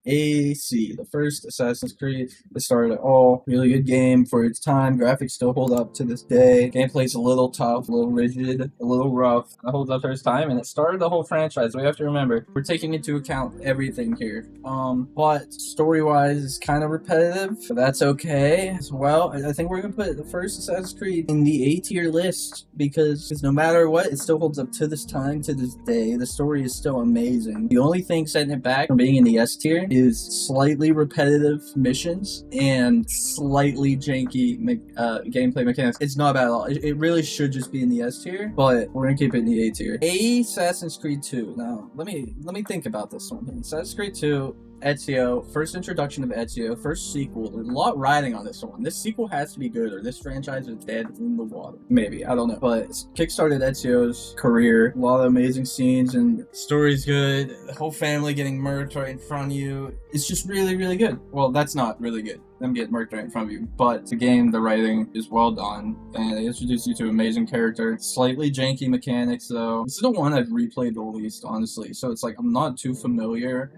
AC, the first Assassin's Creed that started it all. Really good game for its time. Graphics still hold up to this day. Gameplay's a little tough, a little rigid, a little rough. It holds up for its time, and it started the whole franchise. We have to remember, we're taking into account everything here. But story-wise, it's kind of repetitive, but that's okay as well. I think we're gonna put the first Assassin's Creed in the A tier list because no matter what, it still holds up to this time, to this day. The story is still amazing. The only thing setting it back from being in the S tier is slightly repetitive missions and slightly janky gameplay mechanics. It's not bad at all. It really should just be in the S tier, but we're gonna keep it in the A tier. Assassin's Creed 2. Now, let me think about this one. Assassin's Creed 2, Ezio, first introduction of Ezio, first sequel. There's a lot riding on this one. This sequel has to be good, or this franchise is dead in the water. Maybe, I don't know. But it's kickstarted Ezio's career. A lot of amazing scenes, and story's good. The whole family getting murked right in front of you. It's just really, really good. Well, that's not really good. Them getting murked right in front of you. But the game, the writing is well done, and they introduce you to an amazing character. Slightly janky mechanics, though. This is the one I've replayed the least, honestly. So it's like, I'm not too familiar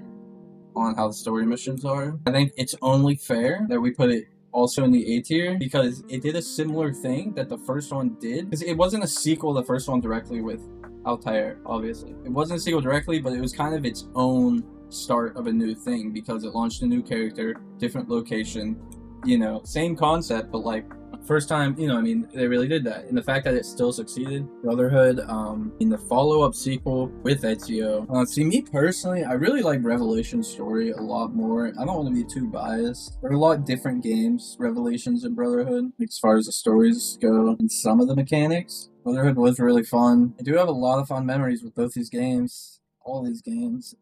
on how the story missions are. I think it's only fair that we put it also in the A tier because it did a similar thing that the first one did. Because it wasn't a sequel, the first one directly with Altair, obviously. It wasn't a sequel directly, but it was kind of its own start of a new thing because it launched a new character, different location, you know, same concept, but like first time, you know, I mean, they really did that. And the fact that it still succeeded, Brotherhood, in the follow-up sequel with Ezio. See, me personally, I really like Revelation's story a lot more. I don't want to be too biased. There are a lot of different games, Revelations and Brotherhood, as far as the stories go and some of the mechanics. Brotherhood was really fun. I do have a lot of fun memories with both these games, all these games.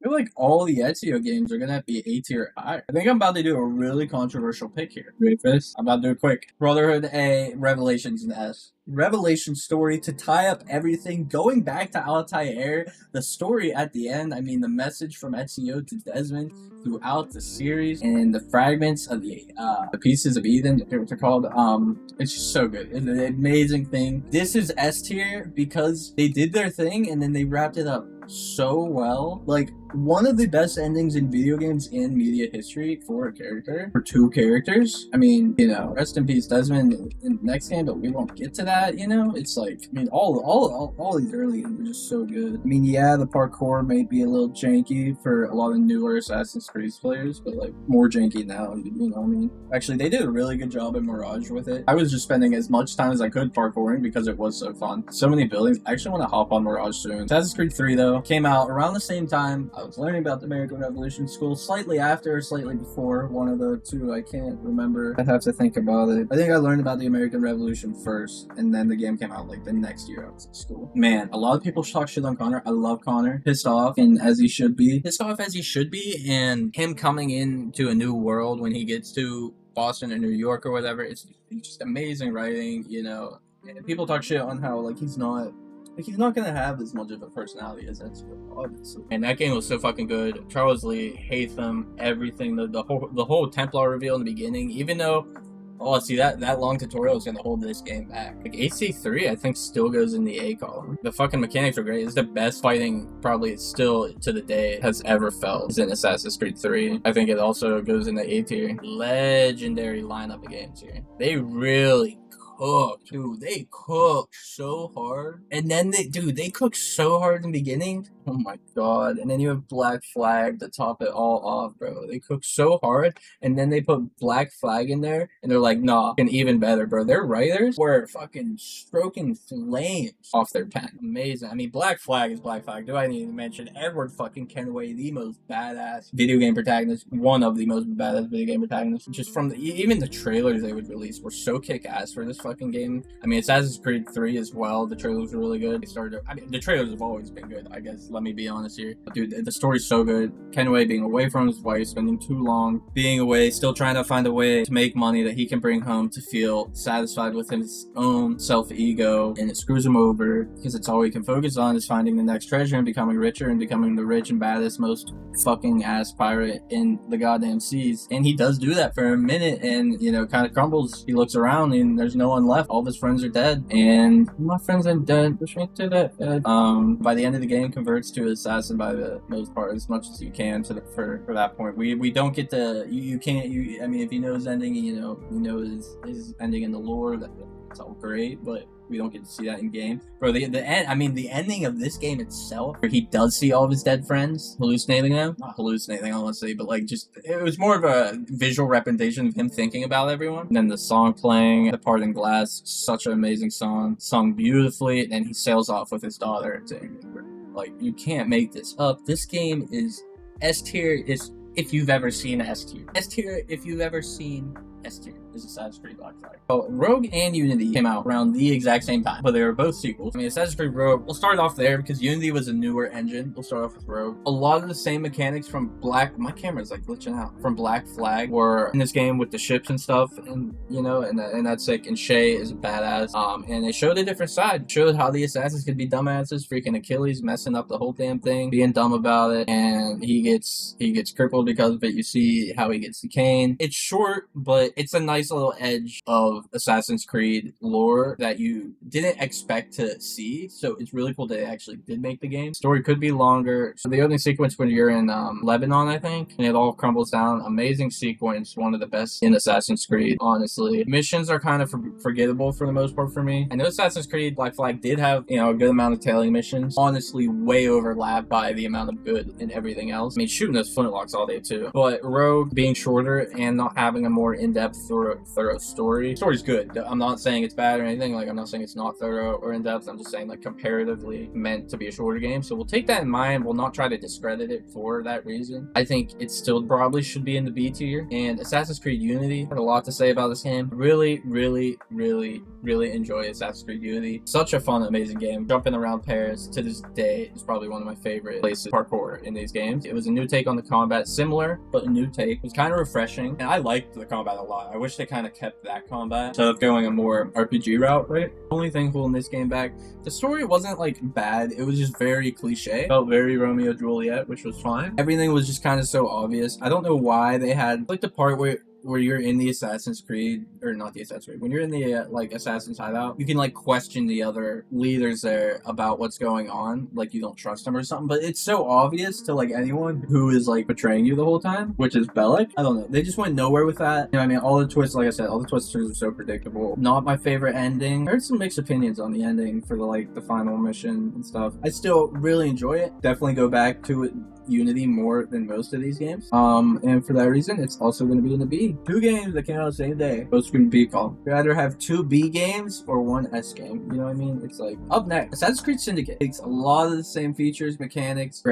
I feel like all the Ezio games are gonna have to be A tier higher. I think I'm about to do a really controversial pick here. Ready for this? I'm about to do it quick. Brotherhood A, Revelations an S. Revelation story to tie up everything, going back to Altair, the story at the end, I mean the message from Ezio to Desmond throughout the series, and the fragments of the pieces of Eden, what they're called, it's just so good. It's an amazing thing. This is S tier because they did their thing and then they wrapped it up so well. Like, one of the best endings in video games in media history for a character, for two characters. I mean, you know, rest in peace Desmond in the next game, but we won't get to that, you know? It's like, I mean, all these early games are just so good. I mean, yeah, the parkour may be a little janky for a lot of newer Assassin's Creed players, but like, more janky now, you know what I mean? Actually, they did a really good job in Mirage with it. I was just spending as much time as I could parkouring because it was so fun. So many buildings. I actually want to hop on Mirage soon. Assassin's Creed 3, though, came out around the same time I was learning about the American Revolution school, slightly after or slightly before, one of the two, I can't remember. I'd have to think about it. I think I learned about the American Revolution first, and then the game came out like the next year I was in school. Man, a lot of people talk shit on Connor. I love Connor. Pissed off, and as he should be. Pissed off as he should be, and him coming into a new world when he gets to Boston or New York or whatever, it's just amazing writing, you know. And people talk shit on how, like, he's not gonna have as much of a personality as Ezio, obviously. And that game was so fucking good. Charles Lee, Hatham, everything, the whole Templar reveal in the beginning, even though, oh, see, that long tutorial is gonna hold this game back. Like, AC3, I think, still goes in the A column. The fucking mechanics are great. It's the best fighting, probably still to the day, has ever felt, is in Assassin's Creed 3. I think it also goes in the A tier. Legendary lineup of games here. They really cooked. Dude, they cooked so hard. And then they cooked so hard in the beginning. Oh my god. And then you have Black Flag to top it all off, bro. They cooked so hard, and then they put Black Flag in there, and they're like, nah, and even better, bro. Their writers were fucking stroking flames off their pen. Amazing. I mean, Black Flag is Black Flag. Do I need to mention Edward fucking Kenway, the most badass video game protagonist, one of the most badass video game protagonists. Just from even the trailers they would release were so kick-ass for this fucking game. I mean, Assassin's Creed 3 as well. The trailers were really good. The trailers have always been good, I guess. Let me be honest here. But dude, the story's so good. Kenway being away from his wife, spending too long being away, still trying to find a way to make money that he can bring home to feel satisfied with his own self-ego, and it screws him over because it's all he can focus on is finding the next treasure and becoming richer and becoming the rich and baddest, most fucking ass pirate in the goddamn seas. And he does do that for a minute, and, you know, kind of crumbles. He looks around and there's no one left. All of his friends are dead, and my friends are dead. Push me to that. By the end of the game, converts gets to assassin by the most part as much as you can for that point. We don't get to you can't I mean, if you know his ending, you know his ending in the lore, that's all great, but we don't get to see that in game. Bro, the end. I mean, the ending of this game itself, where he does see all of his dead friends, hallucinating them. Not hallucinating, honestly, but like just it was more of a visual representation of him thinking about everyone. And then the song playing, "The Parting Glass," such an amazing song, sung beautifully. And he sails off with his daughter. Like, you can't make this up. This game is S tier. Is if you've ever seen S tier. S tier. If you've ever seen S tier is Assassin's Creed Black Flag. So Rogue and Unity came out around the exact same time, but they were both sequels. I mean, Assassin's Creed Rogue, we'll start off there because Unity was a newer engine. We'll start off with Rogue. A lot of the same mechanics from my camera's like glitching out, from Black Flag were in this game with the ships and stuff, and you know, and that's sick. And Shay is a badass. And they showed a different side. Showed how the assassins could be dumbasses, freaking Achilles messing up the whole damn thing, being dumb about it, and he gets crippled because of it. You see how he gets the cane. It's short, but it's a nice little edge of Assassin's Creed lore that you didn't expect to see. So it's really cool that they actually did make the game. Story could be longer. So the opening sequence when you're in Lebanon, I think, and it all crumbles down. Amazing sequence, one of the best in Assassin's Creed, honestly. Missions are kind of forgettable for the most part for me. I know Assassin's Creed Black Flag did have, you know, a good amount of tailing missions. Honestly, way overlapped by the amount of good and everything else. I mean, shooting those flintlocks all day too. But Rogue being shorter and not having a more in-depth, thorough story. Story's good. I'm not saying it's bad or anything. Like, I'm not saying it's not thorough or in-depth. I'm just saying, like, comparatively meant to be a shorter game. So we'll take that in mind. We'll not try to discredit it for that reason. I think it still probably should be in the B tier. And Assassin's Creed Unity, I had a lot to say about this game. Really enjoy Assassin's Creed Unity. Such a fun, amazing game. Jumping around Paris to this day is probably one of my favorite places parkour in these games. It was a new take on the combat, similar, but a new take. It was kind of refreshing, and I liked the combat a lot. I wish they kind of kept that combat instead of going a more RPG route, right? Only thing holding this game back, the story wasn't like bad. It was just very cliche. Felt very Romeo Juliet, which was fine. Everything was just kind of so obvious. I don't know why they had like the part where you're in the Assassin's Creed, or not the Assassin's Creed, when you're in the like Assassin's hideout, you can like question the other leaders there about what's going on, like you don't trust them or something, but it's so obvious to like anyone who is like betraying you the whole time, which is Bellic. I don't know, they just went nowhere with that. You know what I mean? All the twists, like I said, all the twists are so predictable. Not my favorite ending. I heard some mixed opinions on the ending for the final mission and stuff. I still really enjoy it. Definitely go back to it, Unity, more than most of these games. And for that reason, it's also going to be in the B. 2 games that came out the same day. Both can be called. You'd rather have 2 B games or 1 S game. You know what I mean? It's like, up next, Assassin's Creed Syndicate takes a lot of the same features, mechanics,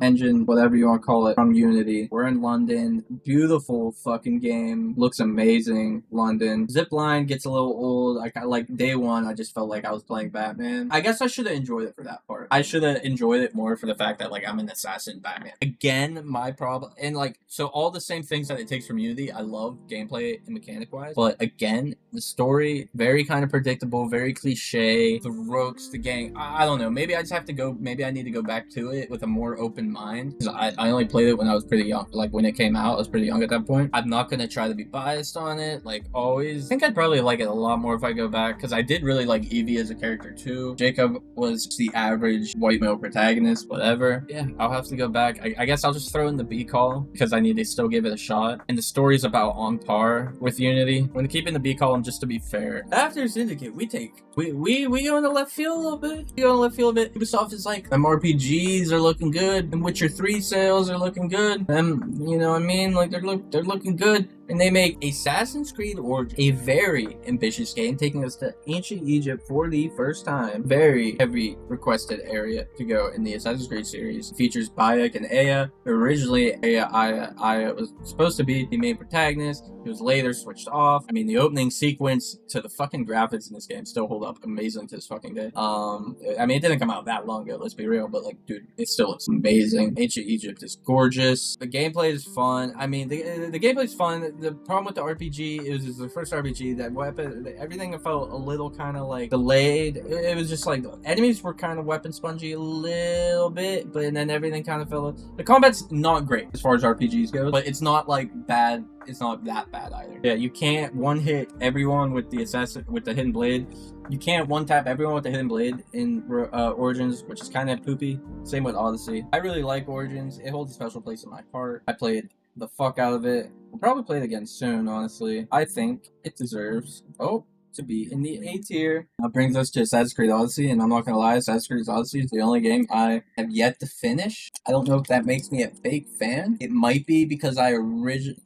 engine, whatever you want to call it, from Unity. We're in London. Beautiful fucking game. Looks amazing. London. Zipline gets a little old. Like day 1, I just felt like I was playing Batman. I guess I should have enjoyed it for that part. I should have enjoyed it more for the fact that like I'm an assassin Batman. Again, my problem, and like, so all the same things that it takes from Unity, I love gameplay and mechanic wise, but again, the story, very kind of predictable, very cliche. The rogues, the gang, I don't know, maybe I just have to go, maybe I need to go back to it with a more open mind, because I only played it when I was pretty young. Like when it came out, I was pretty young at that point. I'm not gonna try to be biased on it, like always. I think I'd probably like it a lot more if I go back, because I did really like Evie as a character too. Jacob was the average white male protagonist, whatever. Yeah, I'll have to go back. I guess I'll just throw in the B column, because I need to still give it a shot. And the story's about on par with Unity. I'm gonna keep in the B column just to be fair. After Syndicate, we go in the left field a little bit. We go in the left field a bit. Ubisoft is like, them RPGs are looking good, and Witcher 3 sales are looking good. You know what I mean? Like they're looking good. And they make Assassin's Creed Origins, a very ambitious game, taking us to ancient Egypt for the first time. Very heavy requested area to go in the Assassin's Creed series. It features Bayek and Aya. Originally, Aya was supposed to be the main protagonist. It was later switched off. I mean, the opening sequence to the fucking graphics in this game still hold up amazing to this fucking day. I mean, it didn't come out that long ago, let's be real, but like, dude, it still looks amazing. Ancient Egypt is gorgeous. The gameplay is fun. I mean, the gameplay is fun. The problem with the RPG is the first RPG, that weapon, everything felt a little kind of like delayed. It was just like, enemies were kind of weapon spongy a little bit, but then everything kind of fell. The combat's not great as far as RPGs go, but it's not like bad. It's not that bad either. Yeah, you can't one hit everyone with the hidden blade. You can't one tap everyone with the hidden blade in Origins, which is kind of poopy. Same with Odyssey. I really like Origins. It holds a special place in my heart. I played the fuck out of it. We'll probably play it again soon, honestly. I think it deserves to be in the A tier. That brings us to Assassin's Creed Odyssey, and I'm not gonna lie, Assassin's Creed Odyssey is the only game I have yet to finish. I don't know if that makes me a fake fan. It might be because I originally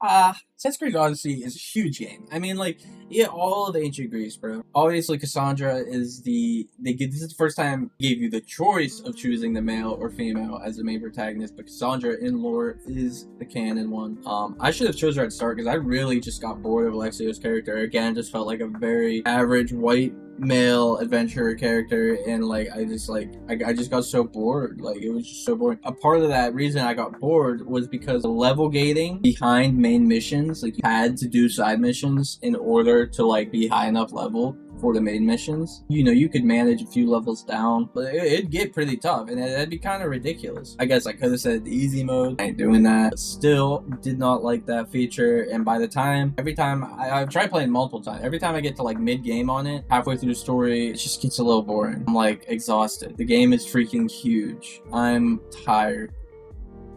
Assassin's Creed Odyssey is a huge game. I mean, like, yeah, all of ancient Greece, bro. Obviously, Cassandra is this is the first time they gave you the choice of choosing the male or female as the main protagonist, but Cassandra in lore is the canon one. I should have chosen her at the start because I really just got bored of Alexio's character. Again, just felt like a very average white male adventurer character, and like I just got so bored. Like, it was just so boring. A part of that reason I got bored was because the level gating behind main missions, like, you had to do side missions in order to like be high enough level for the main missions. You know, you could manage a few levels down, but it'd get pretty tough, and that'd be kind of ridiculous. I guess I could have said the easy mode. I ain't doing that. But still did not like that feature, and by the time, every time I've tried playing multiple times, every time I get to like mid-game on it, halfway through the story, it just gets a little boring. I'm like exhausted. The game is freaking huge. I'm tired.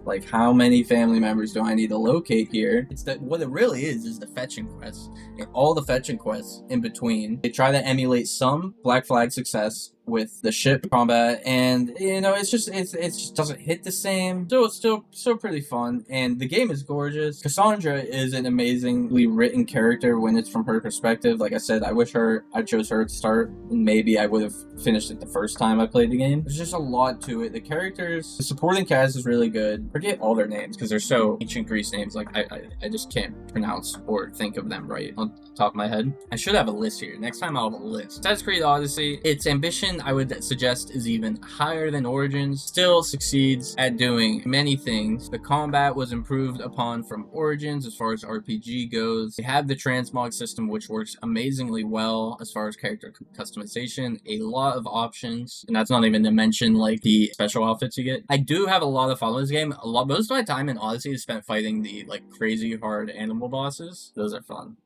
Like, how many family members do I need to locate here? It's that what it really is the fetching quests. And all the fetching quests in between, they try to emulate some Black Flag success with the ship combat, and you know, it just doesn't hit the same. So it's still pretty fun, and the game is gorgeous. Cassandra is an amazingly written character when it's from her perspective. Like I said, I chose her to start, and maybe I would have finished it the first time I played the game. There's just a lot to it. The characters, the supporting cast is really good. Forget all their names because they're so ancient Greece names. Like I just can't pronounce or think of them right on the top of my head. I should have a list here. Next time I'll have a list. Assassin's Creed Odyssey, its ambition, I would suggest, is even higher than Origins. Still succeeds at doing many things. The combat was improved upon from Origins as far as RPG goes. They have the transmog system, which works amazingly well as far as character customization. A lot of options, and that's not even to mention like the special outfits you get. I do have a lot of fun with this game. Most of my time in Odyssey is spent fighting the like crazy hard animal bosses. Those are fun.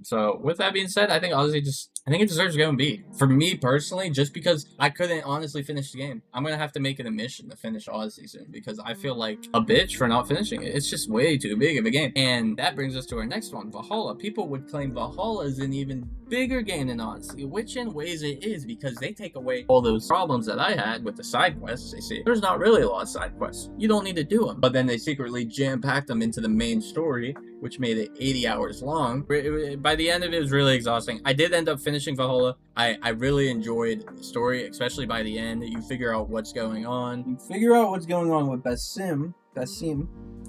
So with that being said, I think Odyssey I think it deserves to go and be. For me personally, just because I couldn't honestly finish the game, I'm gonna have to make it a mission to finish Odyssey soon because I feel like a bitch for not finishing it. It's just way too big of a game. And that brings us to our next one, Valhalla. People would claim Valhalla is an even bigger game than Odyssey, which in ways it is because they take away all those problems that I had with the side quests. They say there's not really a lot of side quests. You don't need to do them. But then they secretly jam-packed them into the main story, which made it 80 hours long. By the end of it, it was really exhausting. I did end up finishing Valhalla. I really enjoyed the story, especially by the end. You figure out what's going on. You figure out what's going on with Basim,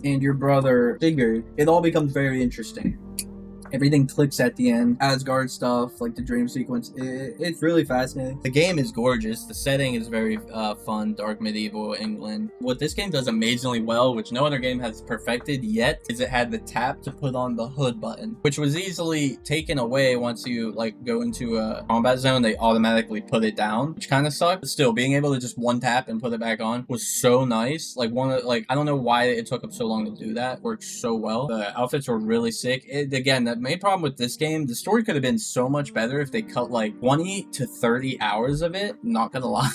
and your brother Sigurd. It all becomes very interesting. Everything clicks at the end. Asgard stuff, like the dream sequence, it's really fascinating. The game is gorgeous. The setting is very fun, dark medieval England. What this game does amazingly well, which no other game has perfected yet, is it had the tap to put on the hood button, which was easily taken away once you like go into a combat zone. They automatically put it down, which kind of sucked. But still, being able to just one tap and put it back on was so nice. Like I don't know why it took up so long to do that. Worked so well. The outfits were really sick. Again, that main problem with this game, the story could have been so much better if they cut like 20 to 30 hours of it, not gonna lie,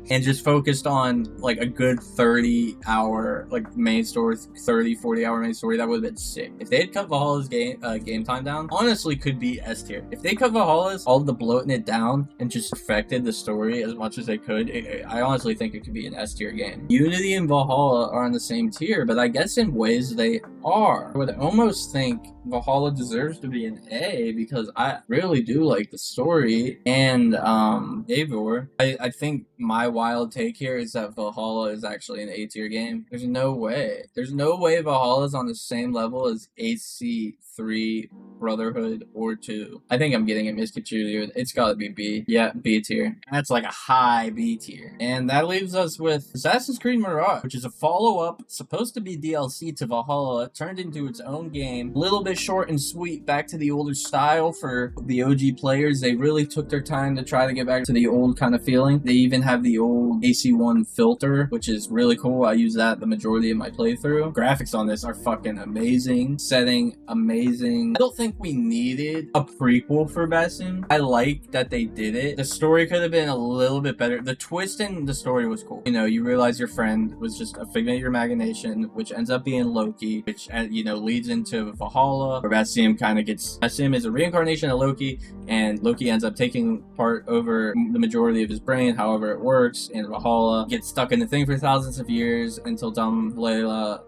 and just focused on like a good 30-hour like main story, 40-hour main story. That would have been sick. If they had cut Valhalla's game time down, honestly could be S tier. If they cut Valhalla's, all the bloating it down and just perfected the story as much as they could, I honestly think it could be an S tier game. Unity and Valhalla are on the same tier, but I guess in ways they are. I would almost think Valhalla deserves to be an A because I really do like the story and Eivor. I think my wild take here is that Valhalla is actually an A tier game. There's no way. There's no way Valhalla is on the same level as AC3, Brotherhood, or 2. I think I'm getting it misconstrued. It's gotta be B. Yeah, B tier. That's like a high B tier. And that leaves us with Assassin's Creed Mirage, which is a follow-up, supposed to be DLC to Valhalla, turned into its own game. A little bit short and sweet, back to the older style for the OG players. They really took their time to try to get back to the old kind of feeling. They even have the old AC1 filter, which is really cool. I use that the majority of my playthrough. Graphics on this are fucking amazing. Setting, amazing. I don't think we needed a prequel for Basim. I like that they did it. The story could have been a little bit better. The twist in the story was cool. You know, you realize your friend was just a figment of your imagination, which ends up being Loki, which, you know, leads into Valhalla, where Basim kind of gets... Basim is a reincarnation of Loki, and Loki ends up taking part over the majority of his brain, however it works, and Valhalla gets stuck in the thing for thousands of years until dumb Layla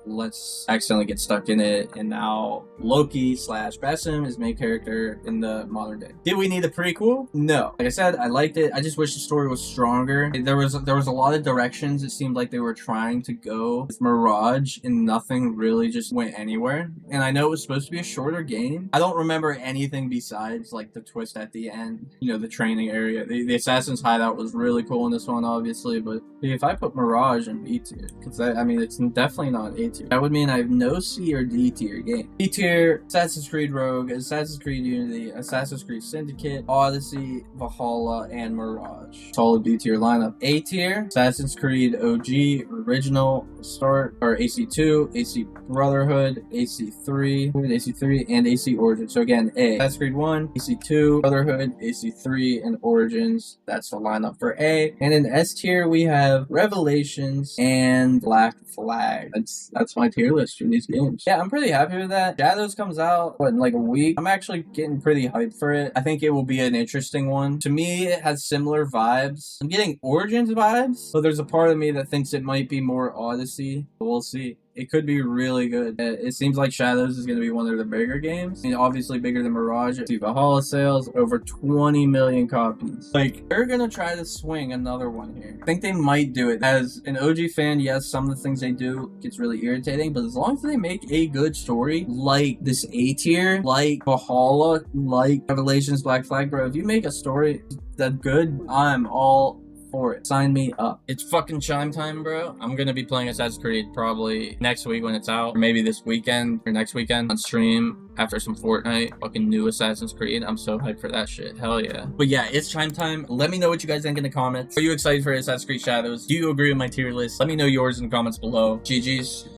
accidentally get stuck in it, and now Loki slash Basim is main character in the modern day. Did we need a prequel? No. Like I said, I liked it. I just wish the story was stronger. There was a lot of directions it seemed like they were trying to go with Mirage, and nothing really just went anywhere. And I know it was supposed to be a shorter game. I don't remember anything besides like the twist at the end, you know, the training area. The Assassin's hideout was really cool in this one, obviously, but if I put Mirage in B tier, because I mean, it's definitely not A tier, that would mean I have no C or D tier game. B tier: Assassin's Creed Rogue, Assassin's Creed Unity, Assassin's Creed Syndicate, Odyssey, Valhalla, and Mirage. Solid B tier lineup. A tier: Assassin's Creed OG, Original, Start, or AC2, AC Brotherhood, AC3, and AC Origins. So again, A: Assassin's Creed 1, AC2, Brotherhood, AC3, and Origins. That's the lineup for A. And in S tier, we have Revelations and Black Flag. That's my tier list for these games. Yeah, I'm pretty happy with that. Shadows comes out in like a week. I'm actually getting pretty hyped for it. I think it will be an interesting one. To me, it has similar vibes. I'm getting Origins vibes, but there's a part of me that thinks it might be more Odyssey. But we'll see. It could be really good. It seems like Shadows is going to be one of the bigger games. I mean, obviously bigger than Mirage. Valhalla sales over 20 million copies. Like, they're going to try to swing another one here. I think they might do it. As an OG fan, yes, some of the things they do gets really irritating, but as long as they make a good story, like this A tier, like Valhalla, like Revelations, Black Flag, bro, if you make a story that's good, I'm all for it. Sign me up. It's fucking chime time, bro. I'm gonna be playing Assassin's Creed probably next week when it's out, or maybe this weekend or next weekend on stream after some Fortnite. Fucking new Assassin's Creed. I'm so hyped for that shit. Hell yeah. But yeah, it's chime time. Let me know what you guys think in the comments. Are you excited for Assassin's Creed Shadows? Do you agree with my tier list? Let me know yours in the comments below. GG's.